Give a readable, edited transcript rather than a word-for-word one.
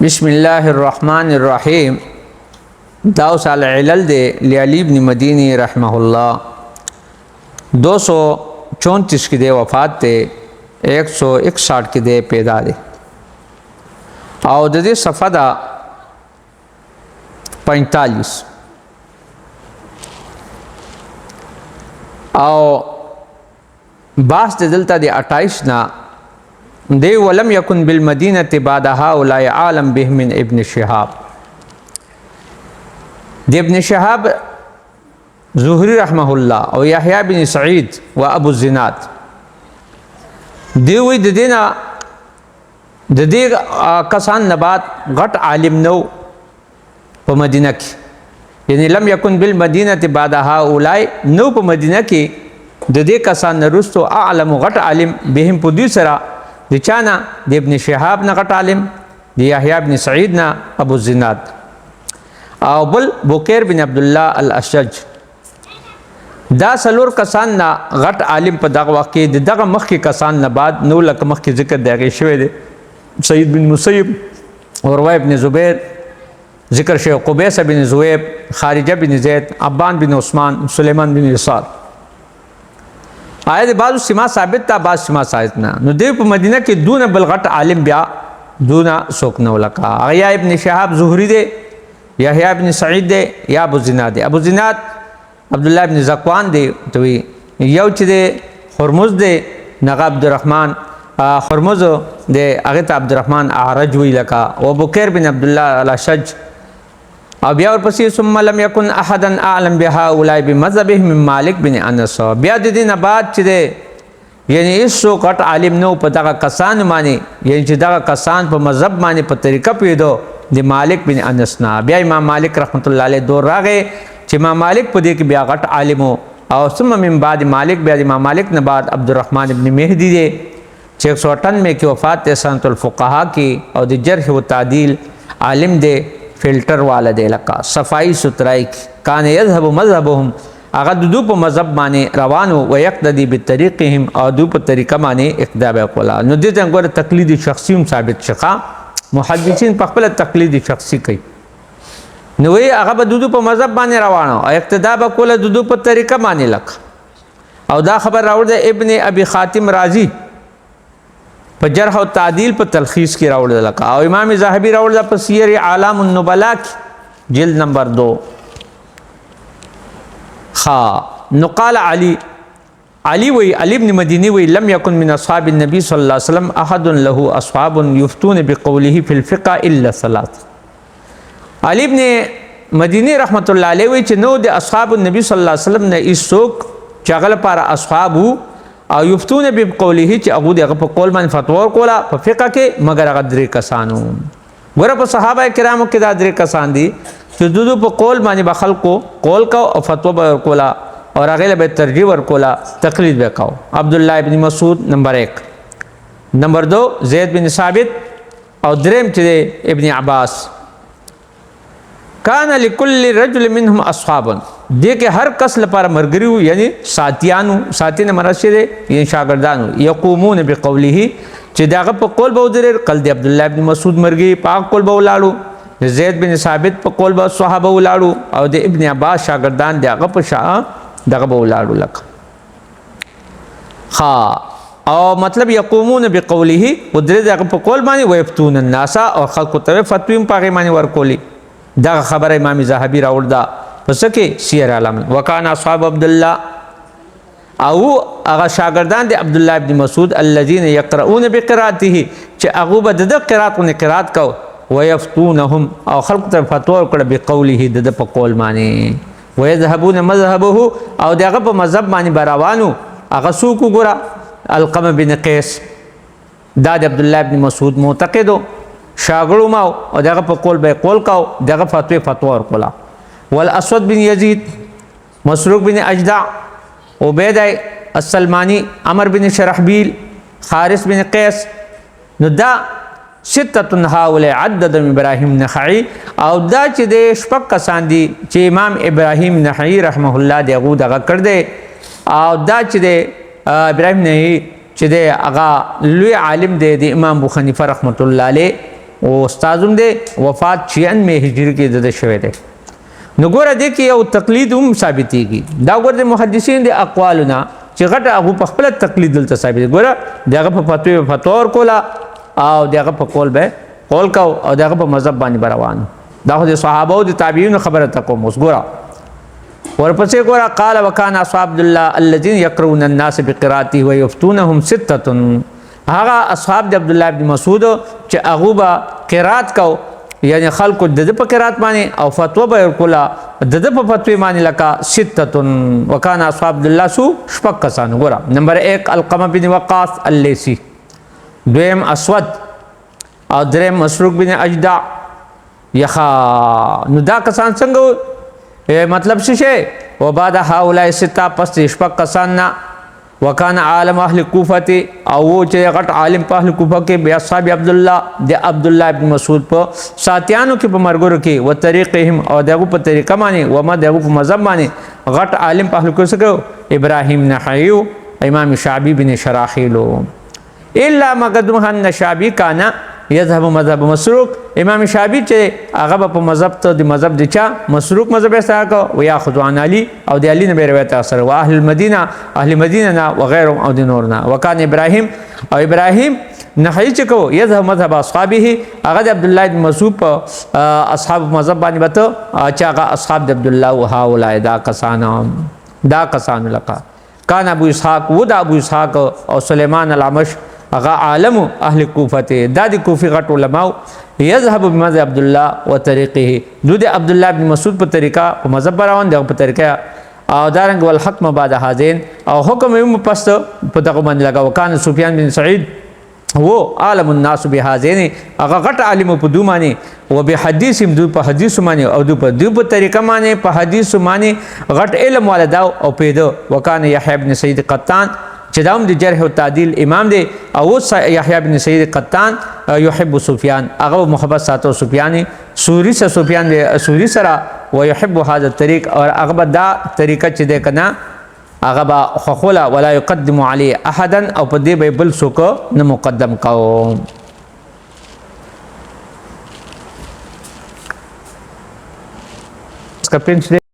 بسم الله الرحمن الرحیم داوس العلل دے لعلی ابن مدینی رحمہ اللہ 234 کی دے وفات تے 161 کی دے پیدا دے او دے صفحہ دا 45 او باس دے دلتا دے 28 نا دے ولم یکن بالمدینة بعد هؤلاء عالم به من ابن شهاب دے ابن شهاب زہری رحمہ اللہ او یحییٰ بن سعید و ابو الزناد دے وی دینا دے کسان نبات غٹ عالم نو پا مدینہ کی یعنی لم یکن بالمدینة بعد هؤلاء نو پا مدینہ کی دے کسان نرستو اعلم غٹ عالم بهم پا دوسرا دی چانا دی ابن شهاب نا غٹ عالم دی یحییٰ بن سعید نا ابو الزناد او بل بکیر بن عبداللہ الاشج دا سلور کسان نا غٹ عالم پا دغ واقعی دی دغ مخی کسان نا بعد نو لک مخی ذکر دیگی شوی دی سعید بن مسیب عروہ بن زبیر ذکر شوی قبیس بن زویب خارجہ بن زید عبان بن عثمان سلیمان بن یسار آیت بعض سما ثابت تا بعض سما ثابت نا نو دیو پا مدینہ کی دون بلغٹ عالم بیا دون سوکنو لکا یحییٰ ابن شهاب زہری دے یحییٰ ابن سعید دے یا ابو الزناد دے ابو الزناد عبداللہ ابن زکوان دے توی یو چی دے خرمز دے نغا عبدالرحمن خرمز دے اغیط عبدالرحمن اعرج وی لکا و بکیر بن عبداللہ الاشج او بیا ورپسی ثم لم یکن احدا اعلم بهؤلاء بمذهبه من مالک بن انس بیا د دین بعد چې ده یعنی ایسو کټ عالم نو په دغه کسان معنی یعنی چې دغه کسان په مذهب معنی په طریقه پیدو د مالک بن انس نا بیا امام مالک رحمت الله علیه دور راغې چې امام مالک په دې کې بیا غټ عالم او ثم من بعد مالک بیا امام مالک نه بعد عبدالرحمن ابن مهدی دے 698 میں کی وفات تے سنت الفقہا کی او د جرح و تعدیل عالم دے فلٹر والا دے لکا صفائی سترائی کان یذهب مذهبهم اغا دو پا مذہب مانے روانو و یقتدی بطریقهم او دو پا طریقہ مانے اقتدا بقولا نو دیتا انگوار تقلید شخصی ثابت شخا محدثین پا خپل تقلید شخصی کئی نوی اغا دو پا مذہب مانے روانو او اقتدا بقولا دو پا طریقہ مانے لکا او دا خبر راوڑ دا ابن ابی خاتم رازی پا جرح و تعدیل پا تلخیص کی راوڑ دا لکا او امام ذہبی راوڑ دا پا سیر عالم النبلا کی جلد نمبر 2 نقال علی وی علی بن مدینی وی لم یکن من اصحاب النبی صلی اللہ علیہ وسلم احد له اصحاب یفتون بقوله فی الفقہ الا ثلاث علی بن مدینی رحمت اللہ علیہ وی چھ نو دے اصحاب النبی صلی اللہ علیہ وسلم نے اس سوک چاگل پارا اصحابو او یفتون بقوله چې هغه دغه په قول باندې فتوا ورکوله په فقہ کې مگر هغه درې کسانو ګوره په صحابه کرامو کې دا درې کسان دي چې دودو په قول باندې به خلکو قول کو او فتوا به ورکوله او هغه به ترجیح ورکوله تقلید به کو عبدالله ابن مسعود نمبر 1 نمبر 2 زید بن ثابت او دریم چې ابن عباس کان لکل رجل منهم اصحابا دے کہ ہر کس لپاره مرګریو یعنی ساتیانو ساتین مرشد یعنی شاگردانو یقومون بقوله چې داغه په قول به ودرې قل دی عبد الله ابن مسعود مرګي پاک قول به ولاړو زید بن ثابت په قول به صحابه ولاړو او د ابن عباس شاگردان داغه په شاه دغه به ولاړو لک او مطلب یقومون بقوله ودرې داغه په قول باندې ويفتون الناس او خلق ته فتویم پاغه باندې ورکولي دا خبر امام ذهبی راوړ دا پس کې سیر عالم وکانا اصحاب عبدالله او اغا شاگردان دے عبداللہ ابن مسعود الذین یقرؤون بقراءته چه اغو با دد قرات و نقرات کو ویفتونهم او خلق تا فتور کڑ بقوله دد پا قول مانی ویذهبون مذهبه او دے اغا پا مذہب مانی براوانو اغا سوکو گرا القم بن قیس دا دے عبداللہ ابن مسعود معتقدو شاگرو ماو او دے اغا پا قول بے قول کاو دے اغا فتور کولا والاسود بن یزید مسروق بن اجدع عبید السلمانی عمر بن شرحبیل حارث بن قیس نو دا ستتن هاولی عدد ابراہیم نخعی او دا چی دے شپک کسان دی چی امام ابراہیم نخعی رحمہ اللہ دے اغو دغا کردے او دا چی دے ابراہیم نخعی چی دے اغا لوی عالم دے امام ابو حنیفہ رحمت اللہ علیہ او استادم دی وفات 96 هجری کې د شوی دی نو ګوره دې کې یو تقلید هم ثابتېږي دا ګوره د محدثین د اقوالونه چې غټه هغه په خپل تقلید دلته ثابت ګوره دغه په فتوا ورکوله او دغه په قول به قول کو او دغه په مذهب باندې روان دا خو د صحابه او د تابعین خبره تکوم اوس ګوره ورپسې ګوره قال وکانا اصحاب عبد الله الذين يقرؤون الناس بقراءته ويفتونهم سته هغه اصحاب د عبد الله بن مسعود چې هغه با قرات کو یعنی خلکو د په قرات باندې او فتوا به ورکوله د په فتوی باندې لکه سته وکانا اصحاب عبد الله سو شپږ کسان ګوره نمبر 1 القمه بن وقاص الليثي دویم اسود او دریم مسروق بن اجدع یخا نو دا کسان څنګه مطلب څه شي وبعد هؤلاء سته پس شپږ کسان نه وکانه عالم اهل کوفه او چې غټ عالم په اهل کوفه کې بیا صاحب عبد الله د عبد الله ابن مسعود په ساتيانو کې په مرګورو کې و طریقهم او دغه په طریقه باندې و ما دغه په مذهب باندې غټ عالم په اهل کوفه کې ابراهيم نحيو امام شعبي بن شراحيل الا مقدم النشابي کان يذهب مذهب مسروق امام شعبي چې هغه په مذهب ته د مذهب د چا مسروق مذهب سره کو و ياخذ عن علي او د علي نه روایت اثر او اهل المدينه اهل مدینه و غیرهم او د نورنا وکانه ابراهيم او ابراهيم نحيي چې کو يذهب مذهب اصحابه هغه د عبد الله بن مسعود په اصحاب مذهب باندې وته چې هغه اصحاب د عبد الله او هؤلاء دا کسان لقا کان ابو اسحاق و د ابو اسحاق او سليمان العمش هغه عالم اهل کوفه ته د کوفی غټ علماء يذهب بمذهب عبد الله وطريقه دود عبد الله بن مسعود په طریقه په مذهب روان دی په طریقه او دارنګ والحکم بعد هذين او حکم یې پست په دغه باندې لگا وکانه سفیان بن سعید هو عالم الناس بهذين هغه غټ عالم په دومانه او به حدیث هم دو په حدیث معنی او دو په طریقه معنی په حدیث معنی غټ علم والدا او پیدا وکانه يحيى بن سعيد قطان چې داوم د جرح او تعدیل امام دی او يحيى بن سعيد قطان يحب سفيان هغه محبت ساتو سفيان سوري سره سفيان دی سوري سره ويحب هذا الطريق اور هغه دا طریقه چې ده کنه هغه با خخولا ولا يقدم عليه احدا او په دې به بل څوک نه مقدم کاو اس کا پنچ